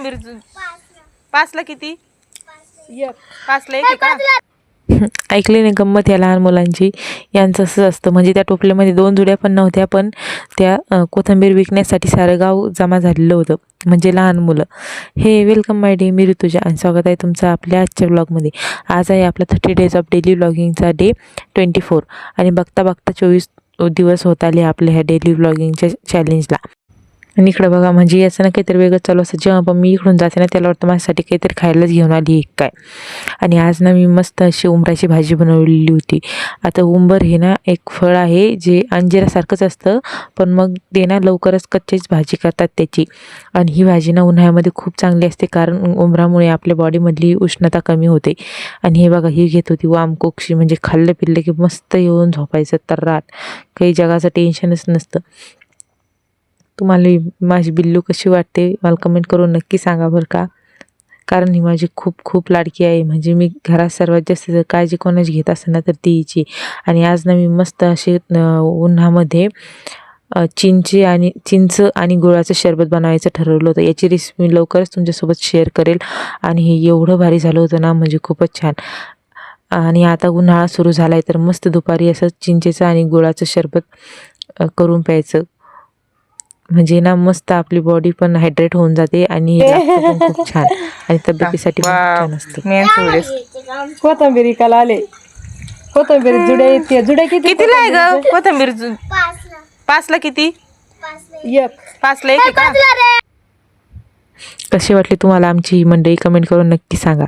कोथिंबीर 5ला किती? 5ला 1 आहे का? ऐकले नाही गंमत या लहान मुलांची. यांचं असंच असतं. म्हणजे त्या टोपल्यामध्ये 2 जुड्या पण नव्हत्या, पण त्या कोथिंबीर विकण्यासाठी सारं गाव जमा झालेलं होतं, म्हणजे लहान मुलं. हे वेलकम माय डे, मी ऋतुजा आणि स्वागत आहे तुमचं आपल्या आजच्या ब्लॉगमध्ये. आज आहे आपला 30 डेज ऑफ डेली ब्लॉगिंगचा डे 24 आणि बघता बघता 24 दिवस होत आले आपल्या ह्या डेली ब्लॉगिंगच्या चॅलेंजला. आणि इकडं बघा, म्हणजे याचं ना काहीतरी वेगळं चालू असतं. जेव्हा पण मी इकडून जाते ना, त्याला वाटतं माझ्यासाठी काहीतरी खायलाच घेऊन आली काय. आणि आज ना मी मस्त अशी उंबराची भाजी बनवलेली होती. आता उंबर हे ना एक फळ आहे जे अंजिरासारखंच असतं, पण मग ते ना लवकरच कच्चीच भाजी करतात त्याची. आणि ही भाजी ना उन्हाळ्यामध्ये खूप चांगली असते, कारण उंबरामुळे आपल्या बॉडीमधली उष्णता कमी होते. आणि हे बघा, ही घेत होती वामकोक्षी, म्हणजे खाल्लं पिल्लं की मस्त येऊन झोपायचं तर्राट, काही जगाचं टेन्शनच नसतं. तुम्हाला माझी बिल्लू कशी वाटते मला कमेंट करून नक्की सांगा बरं का, कारण ही माझी खूप खूप लाडकी आहे. म्हणजे मी घरात सर्वात जास्त जर काळजी कोणाची घेत असेल ना तर ती हिची. आणि आज ना मी मस्त असे उन्हामध्ये चिंच आणि गुळाचं शरबत बनवायचं ठरवलं होतं. याची रेसिपी मी लवकरच तुमच्यासोबत शेअर करेल. आणि हे एवढं भारी झालं होतं ना, म्हणजे खूपच छान. आणि आता उन्हाळा सुरू झाला आहे, तर मस्त दुपारी असं चिंचेचं आणि गुळाचं शरबत करून प्यायचं. म्हणजे ना मस्त आपली बॉडी पण हायड्रेट होऊन जाते आणि लागतं पण खूप छान आणि तब्येतीसाठी पण खूप छान असतं. कोथंबीर इकायला आले. कोथंबीर जुड्या येते. जुड्या कितीला आहे ग कोथिंबीर? 5ला किती? 5ला 1 आहे का? कशी वाटली तुम्हाला आमची ही मंडळी, कमेंट करून नक्की सांगा.